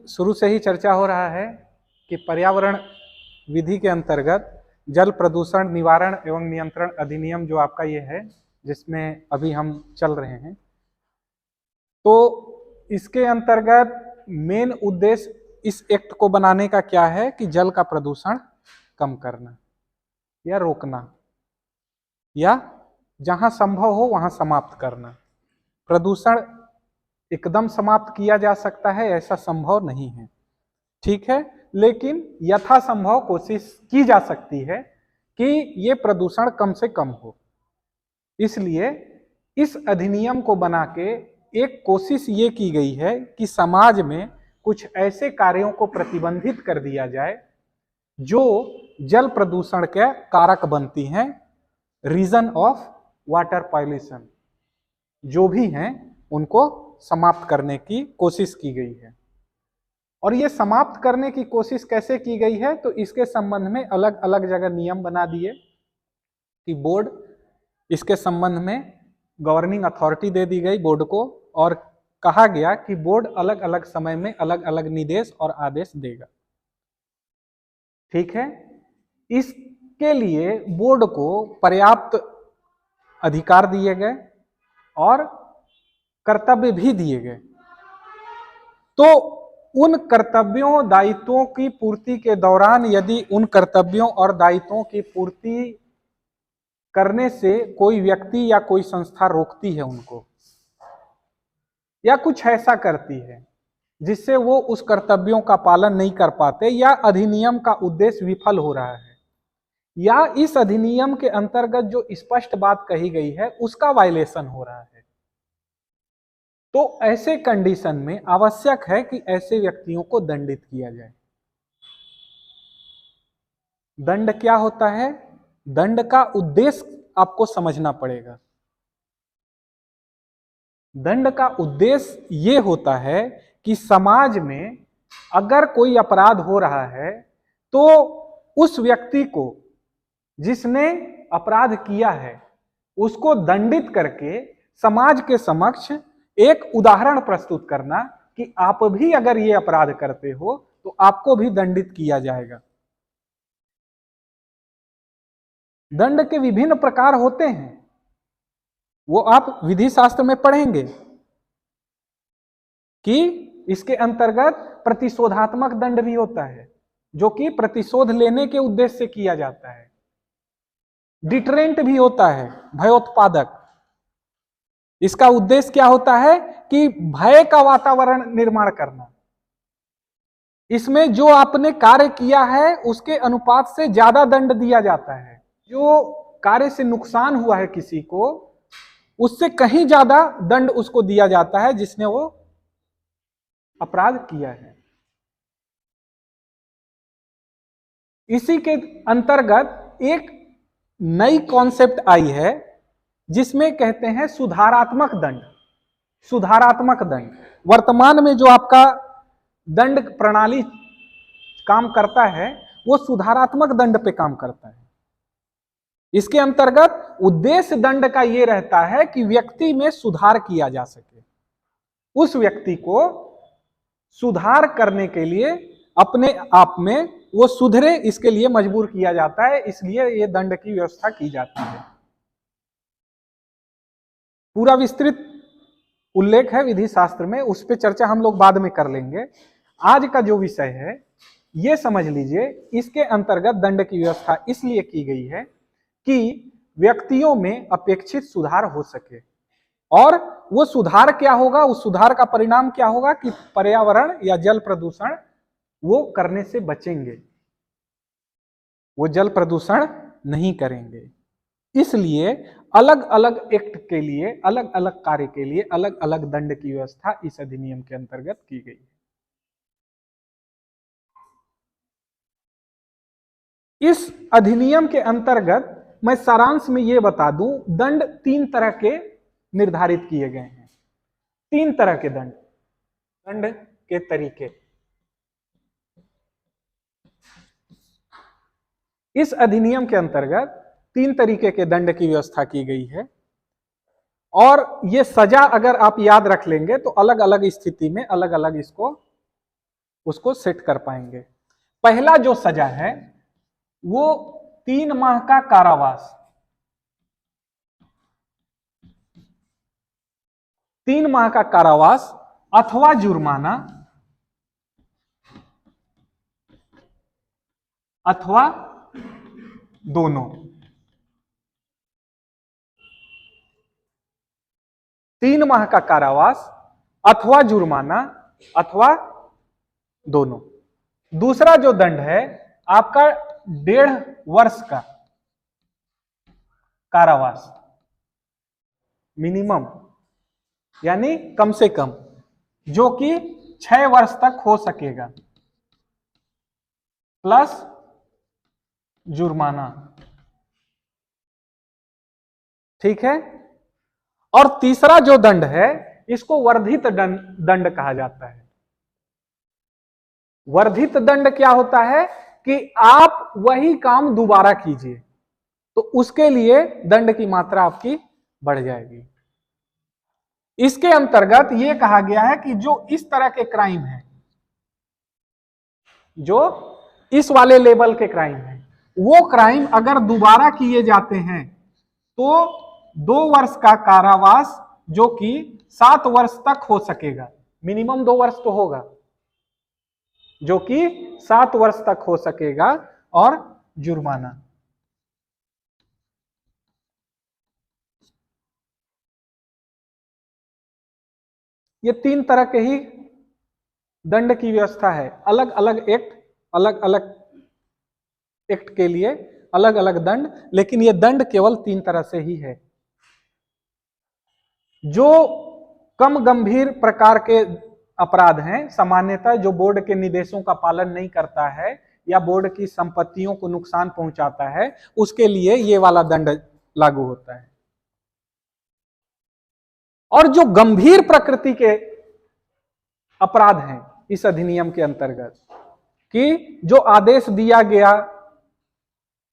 शुरू से ही चर्चा हो रहा है कि पर्यावरण विधि के अंतर्गत जल प्रदूषण निवारण एवं नियंत्रण अधिनियम जो आपका ये है, जिसमें अभी हम चल रहे हैं, तो इसके अंतर्गत मेन उद्देश्य इस एक्ट को बनाने का क्या है कि जल का प्रदूषण कम करना या रोकना, या जहां संभव हो वहां समाप्त करना। प्रदूषण एकदम समाप्त किया जा सकता है ऐसा संभव नहीं है, ठीक है, लेकिन यथासंभव कोशिश की जा सकती है कि ये प्रदूषण कम से कम हो। इसलिए इस अधिनियम को बना के एक कोशिश ये की गई है कि समाज में कुछ ऐसे कार्यों को प्रतिबंधित कर दिया जाए जो जल प्रदूषण के कारक बनती हैं, रीजन ऑफ वाटर पॉल्यूशन जो भी हैं उनको समाप्त करने की कोशिश की गई है। और ये समाप्त करने की कोशिश कैसे की गई है, तो इसके संबंध में अलग अलग जगह नियम बना दिए कि बोर्ड, इसके संबंध में गवर्निंग अथॉरिटी दे दी गई बोर्ड को, और कहा गया कि बोर्ड अलग अलग समय में अलग अलग निर्देश और आदेश देगा, ठीक है। इसके लिए बोर्ड को पर्याप्त अधिकार दिए गए और कर्तव्य भी दिए गए। तो उन कर्तव्यों दायित्वों की पूर्ति के दौरान यदि उन कर्तव्यों और दायित्वों की पूर्ति करने से कोई व्यक्ति या कोई संस्था रोकती है उनको, या कुछ ऐसा करती है जिससे वो उस कर्तव्यों का पालन नहीं कर पाते, या अधिनियम का उद्देश्य विफल हो रहा है, या इस अधिनियम के अंतर्गत जो स्पष्ट बात कही गई है उसका वायलेशन हो रहा है, तो ऐसे कंडीशन में आवश्यक है कि ऐसे व्यक्तियों को दंडित किया जाए। दंड क्या होता है? दंड का उद्देश्य आपको समझना पड़ेगा। दंड का उद्देश्य ये होता है कि समाज में अगर कोई अपराध हो रहा है तो उस व्यक्ति को, जिसने अपराध किया है, उसको दंडित करके समाज के समक्ष एक उदाहरण प्रस्तुत करना कि आप भी अगर ये अपराध करते हो तो आपको भी दंडित किया जाएगा। दंड के विभिन्न प्रकार होते हैं, वो आप विधि शास्त्र में पढ़ेंगे कि इसके अंतर्गत प्रतिशोधात्मक दंड भी होता है जो कि प्रतिशोध लेने के उद्देश्य से किया जाता है। डिटरेंट भी होता है, भयोत्पादक। इसका उद्देश्य क्या होता है कि भय का वातावरण निर्माण करना। इसमें जो आपने कार्य किया है उसके अनुपात से ज्यादा दंड दिया जाता है। जो कार्य से नुकसान हुआ है किसी को, उससे कहीं ज्यादा दंड उसको दिया जाता है जिसने वो अपराध किया है। इसी के अंतर्गत एक नई कॉन्सेप्ट आई है जिसमें कहते हैं सुधारात्मक दंड। सुधारात्मक दंड, वर्तमान में जो आपका दंड प्रणाली काम करता है वो सुधारात्मक दंड पे काम करता है। इसके अंतर्गत उद्देश्य दंड का ये रहता है कि व्यक्ति में सुधार किया जा सके, उस व्यक्ति को सुधार करने के लिए अपने आप में वो सुधरे, इसके लिए मजबूर किया जाता है, इसलिए ये दंड की व्यवस्था की जाती है। पूरा विस्तृत उल्लेख है विधि शास्त्र में, उस पर चर्चा हम लोग बाद में कर लेंगे। आज का जो विषय है ये समझ लीजिए, इसके अंतर्गत दंड की व्यवस्था इसलिए की गई है कि व्यक्तियों में अपेक्षित सुधार हो सके। और वो सुधार क्या होगा, उस सुधार का परिणाम क्या होगा कि पर्यावरण या जल प्रदूषण वो करने से बचेंगे, वो जल प्रदूषण नहीं करेंगे। इसलिए अलग अलग एक्ट के लिए, अलग अलग कार्य के लिए अलग अलग दंड की व्यवस्था इस अधिनियम के अंतर्गत की गई है। इस अधिनियम के अंतर्गत मैं सारांश में ये बता दूं, दंड 3 तरह के निर्धारित किए गए हैं। 3 तरह के दंड, दंड के तरीके इस अधिनियम के अंतर्गत 3 तरीके के दंड की व्यवस्था की गई है। और ये सजा अगर आप याद रख लेंगे तो अलग अलग स्थिति में अलग अलग इसको उसको सेट कर पाएंगे। पहला जो सजा है वो 3 माह का कारावास, 3 माह का कारावास अथवा जुर्माना अथवा दोनों। 3 माह का कारावास अथवा जुर्माना अथवा दोनों। दूसरा जो दंड है आपका 1.5 वर्ष का कारावास, मिनिमम यानी कम से कम, जो कि 6 वर्ष तक हो सकेगा, प्लस जुर्माना। ठीक है। और तीसरा जो दंड है इसको वर्धित दंड कहा जाता है। वर्धित दंड क्या होता है कि आप वही काम दोबारा कीजिए तो उसके लिए दंड की मात्रा आपकी बढ़ जाएगी। इसके अंतर्गत यह कहा गया है कि जो इस तरह के क्राइम है, जो इस वाले लेवल के क्राइम है, वो क्राइम अगर दोबारा किए जाते हैं तो 2 वर्ष का कारावास जो कि 7 वर्ष तक हो सकेगा, मिनिमम 2 वर्ष तो होगा, जो कि 7 वर्ष तक हो सकेगा, और जुर्माना। ये 3 तरह के ही दंड की व्यवस्था है। अलग अलग एक्ट, अलग अलग एक्ट के लिए अलग अलग दंड, लेकिन ये दंड केवल 3 तरह से ही है। जो कम गंभीर प्रकार के अपराध हैं, सामान्यतः जो बोर्ड के निर्देशों का पालन नहीं करता है या बोर्ड की संपत्तियों को नुकसान पहुंचाता है, उसके लिए ये वाला दंड लागू होता है। और जो गंभीर प्रकृति के अपराध हैं इस अधिनियम के अंतर्गत, कि जो आदेश दिया गया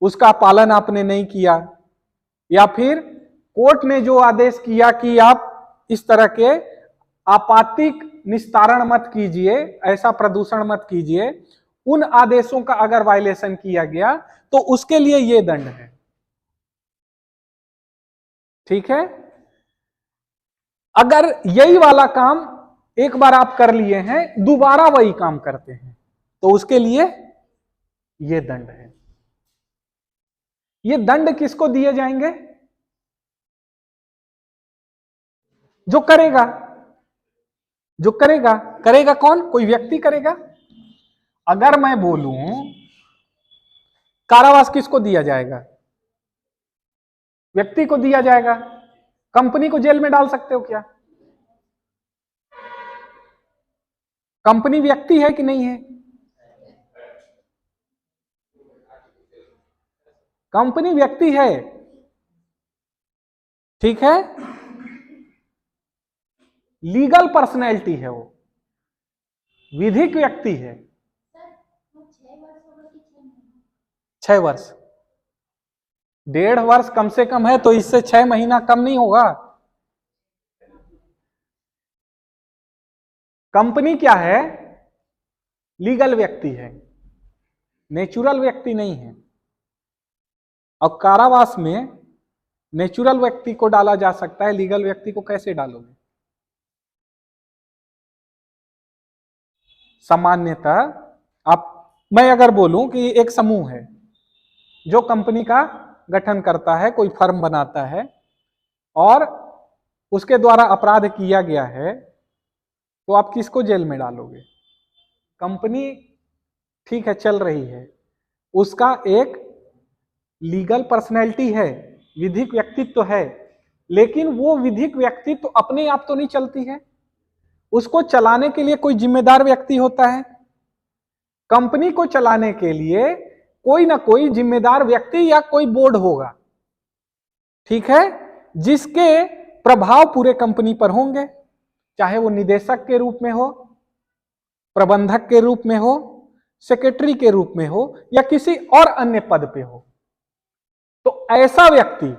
उसका पालन आपने नहीं किया, या फिर कोर्ट ने जो आदेश किया कि आप इस तरह के आपत्तिक निस्तारण मत कीजिए, ऐसा प्रदूषण मत कीजिए, उन आदेशों का अगर वायलेशन किया गया तो उसके लिए यह दंड है। ठीक है। अगर यही वाला काम एक बार आप कर लिए हैं, दोबारा वही काम करते हैं, तो उसके लिए यह दंड है। ये दंड किसको दिए जाएंगे? जो करेगा। जो करेगा, करेगा कौन? कोई व्यक्ति करेगा। अगर मैं बोलूं कारावास किसको दिया जाएगा? व्यक्ति को दिया जाएगा। कंपनी को जेल में डाल सकते हो क्या? कंपनी व्यक्ति है कि नहीं है? कंपनी व्यक्ति है। ठीक है। लीगल पर्सनैलिटी है, वो विधिक व्यक्ति है। 6 वर्ष, 1.5 वर्ष कम से कम है, तो इससे 6 महीना कम नहीं होगा। कंपनी क्या है? लीगल व्यक्ति है, नेचुरल व्यक्ति नहीं है। और कारावास में नेचुरल व्यक्ति को डाला जा सकता है, लीगल व्यक्ति को कैसे डालोगे? सामान्यतः मैं अगर बोलूं कि एक समूह है जो कंपनी का गठन करता है, कोई फर्म बनाता है और उसके द्वारा अपराध किया गया है, तो आप किसको जेल में डालोगे? कंपनी ठीक है चल रही है, उसका एक लीगल पर्सनैलिटी है, विधिक व्यक्तित्व है, लेकिन वो विधिक व्यक्तित्व अपने आप तो नहीं चलती है, उसको चलाने के लिए कोई जिम्मेदार व्यक्ति होता है। कंपनी को चलाने के लिए कोई ना कोई जिम्मेदार व्यक्ति या कोई बोर्ड होगा, ठीक है, जिसके प्रभाव पूरे कंपनी पर होंगे, चाहे वो निदेशक के रूप में हो, प्रबंधक के रूप में हो, सेक्रेटरी के रूप में हो, या किसी और अन्य पद पे हो। तो ऐसा व्यक्ति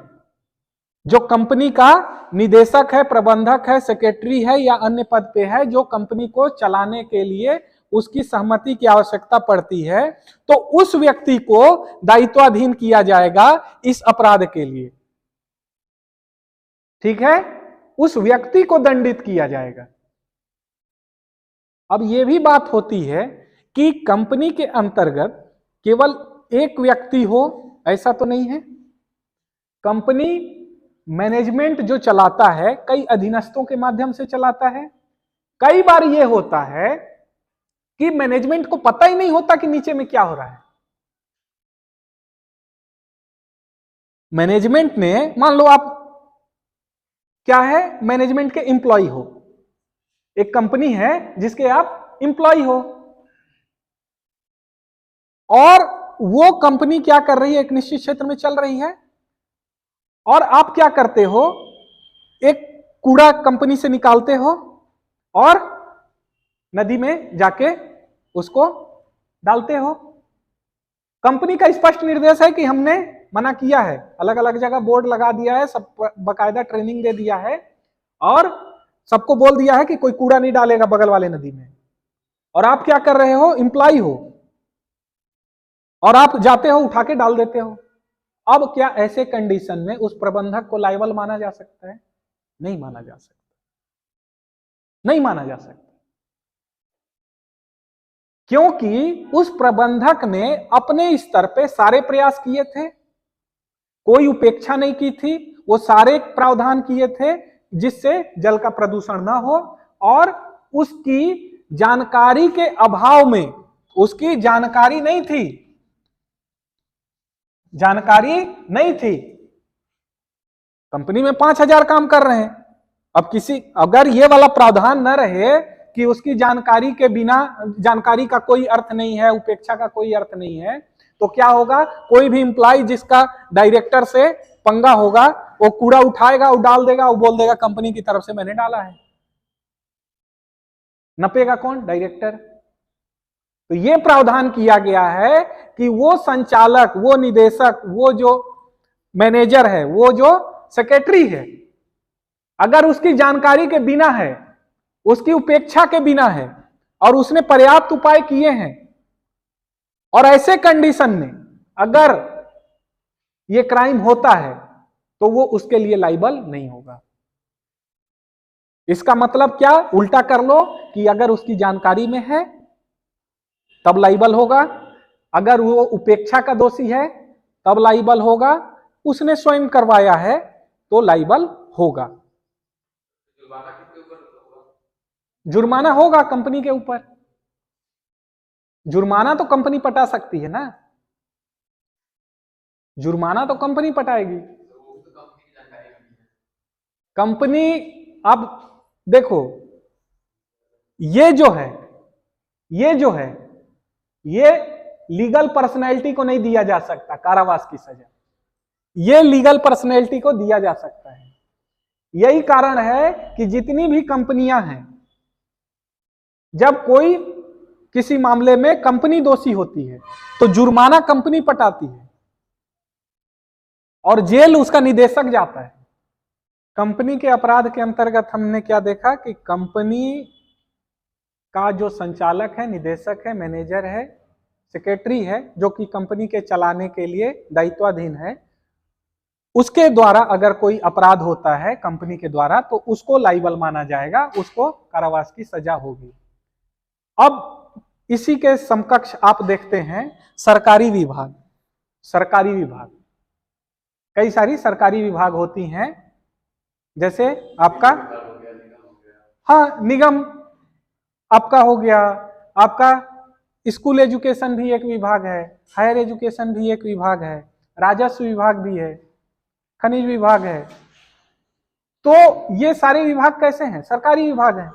जो कंपनी का निदेशक है, प्रबंधक है, सेक्रेटरी है या अन्य पद पे है, जो कंपनी को चलाने के लिए उसकी सहमति की आवश्यकता पड़ती है, तो उस व्यक्ति को दायित्वाधीन किया जाएगा इस अपराध के लिए। ठीक है, उस व्यक्ति को दंडित किया जाएगा। अब यह भी बात होती है कि कंपनी के अंतर्गत केवल एक व्यक्ति हो, ऐसा तो नहीं है। कंपनी मैनेजमेंट जो चलाता है कई अधीनस्थों के माध्यम से चलाता है। कई बार यह होता है कि मैनेजमेंट को पता ही नहीं होता कि नीचे में क्या हो रहा है। मैनेजमेंट ने, मान लो आप क्या है, मैनेजमेंट के एम्प्लॉय हो, एक कंपनी है जिसके आप एम्प्लॉय हो, और वो कंपनी क्या कर रही है, एक निश्चित क्षेत्र में चल रही है, और आप क्या करते हो, एक कूड़ा कंपनी से निकालते हो और नदी में जाके उसको डालते हो। कंपनी का स्पष्ट निर्देश है कि हमने मना किया है, अलग अलग जगह बोर्ड लगा दिया है, सब बकायदा ट्रेनिंग दे दिया है, और सबको बोल दिया है कि कोई कूड़ा नहीं डालेगा बगल वाले नदी में। और आप क्या कर रहे हो, एम्प्लॉय हो, और आप जाते हो उठा के डाल देते हो। अब क्या ऐसे कंडीशन में उस प्रबंधक को लायबल माना जा सकता है? नहीं माना जा सकता, नहीं माना जा सकता, क्योंकि उस प्रबंधक ने अपने स्तर पे सारे प्रयास किए थे, कोई उपेक्षा नहीं की थी, वो सारे प्रावधान किए थे जिससे जल का प्रदूषण ना हो, और उसकी जानकारी के अभाव में, उसकी जानकारी नहीं थी, जानकारी नहीं थी। कंपनी में 5,000 काम कर रहे हैं, अब अगर ये वाला प्रावधान न रहे कि उसकी जानकारी के बिना, जानकारी का कोई अर्थ नहीं है, उपेक्षा का कोई अर्थ नहीं है, तो क्या होगा, कोई भी एम्प्लॉय जिसका डायरेक्टर से पंगा होगा, वो कूड़ा उठाएगा, वो डाल देगा, वो बोल देगा कंपनी की तरफ से मैंने डाला है। नपेगा कौन? डायरेक्टर। तो ये प्रावधान किया गया है कि वो संचालक, वो निदेशक, वो जो मैनेजर है, वो जो सेक्रेटरी है, अगर उसकी जानकारी के बिना है, उसकी उपेक्षा के बिना है, और उसने पर्याप्त उपाय किए हैं, और ऐसे कंडीशन में अगर ये क्राइम होता है तो वो उसके लिए लायबल नहीं होगा। इसका मतलब क्या, उल्टा कर लो कि अगर उसकी जानकारी में है तब लायबल होगा, अगर वो उपेक्षा का दोषी है तब लायबल होगा, उसने स्वयं करवाया है तो लायबल होगा। जुर्माना होगा कंपनी के ऊपर, जुर्माना तो कंपनी पटा सकती है ना, जुर्माना तो कंपनी पटाएगी। कंपनी, अब देखो, ये जो है ये लीगल पर्सनैलिटी को नहीं दिया जा सकता कारावास की सजा, ये लीगल पर्सनैलिटी को दिया जा सकता है। यही कारण है कि जितनी भी कंपनियां हैं, जब कोई किसी मामले में कंपनी दोषी होती है तो जुर्माना कंपनी पटाती है और जेल उसका निदेशक जाता है। कंपनी के अपराध के अंतर्गत हमने क्या देखा कि कंपनी का जो संचालक है, निदेशक है, मैनेजर है, सेक्रेटरी है, जो कि कंपनी के चलाने के लिए दायित्वाधीन है, उसके द्वारा अगर कोई अपराध होता है कंपनी के द्वारा तो उसको लायबल माना जाएगा, उसको कारावास की सजा होगी। अब इसी के समकक्ष आप देखते हैं सरकारी विभाग। सरकारी विभाग, कई सारी सरकारी विभाग होती हैं, जैसे आपका, हाँ, निगम आपका हो गया, आपका स्कूल एजुकेशन भी एक विभाग है, हायर एजुकेशन भी एक विभाग है, राजस्व विभाग भी है, खनिज विभाग है। तो ये सारे विभाग कैसे हैं? सरकारी विभाग हैं।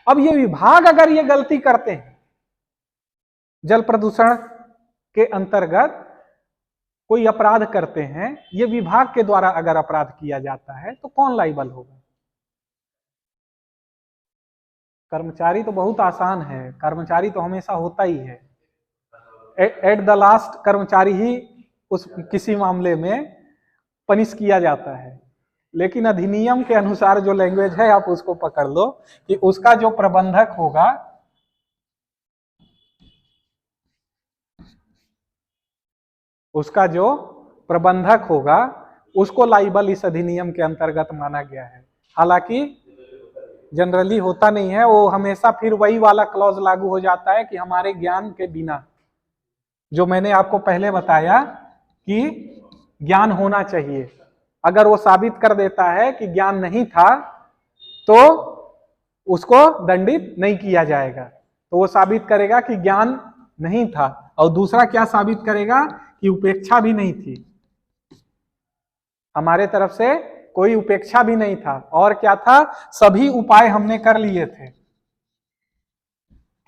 अब ये विभाग अगर ये गलती करते हैं, जल प्रदूषण के अंतर्गत कोई अपराध करते हैं, ये विभाग के द्वारा अगर अपराध किया जाता है तो कौन लायबल होगा? कर्मचारी तो बहुत आसान है, कर्मचारी तो हमेशा होता ही है, एट द लास्ट कर्मचारी ही उस किसी मामले में पनिश किया जाता है। लेकिन अधिनियम के अनुसार जो लैंग्वेज है आप उसको पकड़ लो कि उसका जो प्रबंधक होगा उसका जो प्रबंधक होगा उसको लाइबल इस अधिनियम के अंतर्गत माना गया है। हालांकि जनरली होता नहीं है, वो हमेशा फिर वही वाला क्लॉज लागू हो जाता है कि हमारे ज्ञान के बिना, जो मैंने आपको पहले बताया कि ज्ञान होना चाहिए। अगर वो साबित कर देता है कि ज्ञान नहीं था तो उसको दंडित नहीं किया जाएगा। तो वो साबित करेगा कि ज्ञान नहीं था, और दूसरा क्या साबित करेगा कि उपेक्षा भी नहीं थी, हमारे तरफ से कोई उपेक्षा भी नहीं था। और क्या था, सभी उपाय हमने कर लिए थे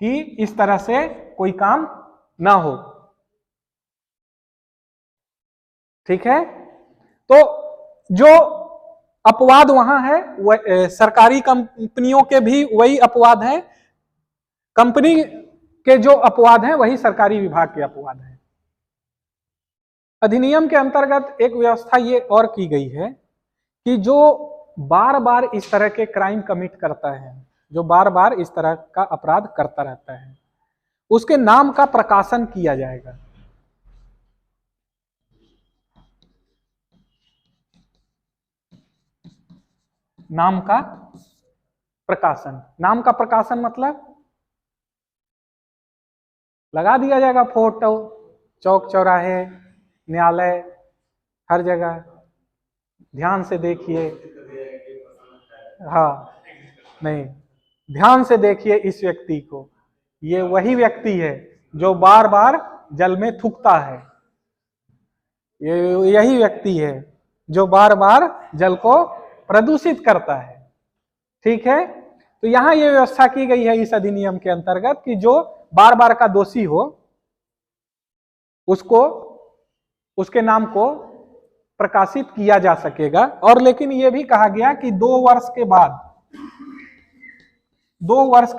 कि इस तरह से कोई काम ना हो। ठीक है, तो जो अपवाद वहां है वह सरकारी कंपनियों के भी वही अपवाद है, कंपनी के जो अपवाद हैं वही सरकारी विभाग के अपवाद हैं। अधिनियम के अंतर्गत एक व्यवस्था ये और की गई है कि जो बार बार इस तरह के क्राइम कमिट करता है, जो बार बार इस तरह का अपराध करता रहता है, उसके नाम का प्रकाशन किया जाएगा। नाम का प्रकाशन, नाम का प्रकाशन मतलब लगा दिया जाएगा फोटो चौक चौराहे न्यायालय हर जगह, ध्यान से देखिए। हाँ नहीं, ध्यान से देखिए इस व्यक्ति को, ये वही व्यक्ति है जो बार बार जल में थूकता है, ये यही व्यक्ति है जो बार बार जल को प्रदूषित करता है। ठीक है, तो यहां ये व्यवस्था की गई है इस अधिनियम के अंतर्गत कि जो बार बार का दोषी हो उसको उसके नाम को प्रकाशित किया जा सकेगा। और लेकिन यह भी कहा गया कि 2 वर्ष के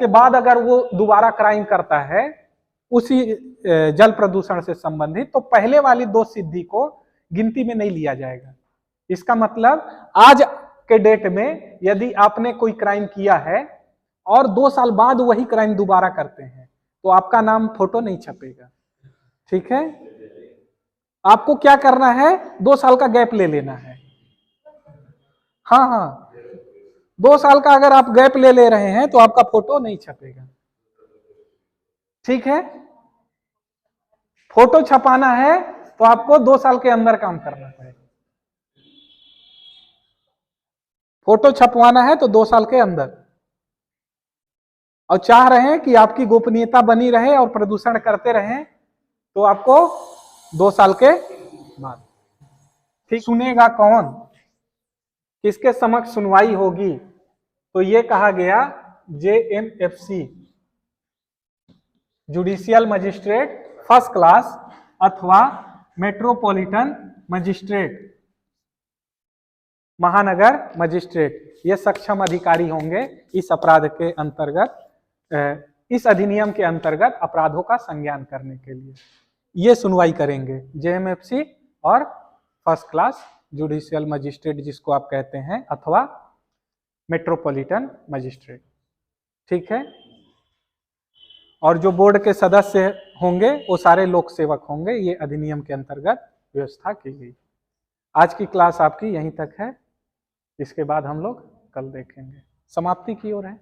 बाद अगर वो दोबारा क्राइम करता है उसी जल प्रदूषण से संबंधित, तो पहले वाली दोष सिद्धि को गिनती में नहीं लिया जाएगा। इसका मतलब आज के डेट में यदि आपने कोई क्राइम किया है और 2 साल बाद वही क्राइम दोबारा करते हैं तो आपका नाम फोटो नहीं छपेगा। ठीक है, आपको क्या करना है, 2 साल का गैप ले लेना है। हाँ, 2 साल का अगर आप गैप ले रहे हैं तो आपका फोटो नहीं छपेगा। ठीक है, फोटो छपाना है तो आपको 2 साल के अंदर काम करना पड़ेगा। फोटो छपवाना है तो 2 साल के अंदर, और चाह रहे हैं कि आपकी गोपनीयता बनी रहे और प्रदूषण करते रहें तो आपको 2 साल के बाद। ठीक, सुनेगा कौन, किसके समक्ष सुनवाई होगी, तो ये कहा गया JMFC judicial magistrate first class अथवा मेट्रोपॉलिटन मजिस्ट्रेट, महानगर मजिस्ट्रेट, ये सक्षम अधिकारी होंगे इस अपराध के अंतर्गत, इस अधिनियम के अंतर्गत अपराधों का संज्ञान करने के लिए ये सुनवाई करेंगे। JMFC और फर्स्ट क्लास जुडिशियल मजिस्ट्रेट जिसको आप कहते हैं, अथवा मेट्रोपॉलिटन मजिस्ट्रेट। ठीक है, और जो बोर्ड के सदस्य होंगे वो सारे लोक सेवक होंगे, ये अधिनियम के अंतर्गत व्यवस्था की गई। आज की क्लास आपकी यहीं तक है, इसके बाद हम लोग कल देखेंगे। समाप्ति की ओर है।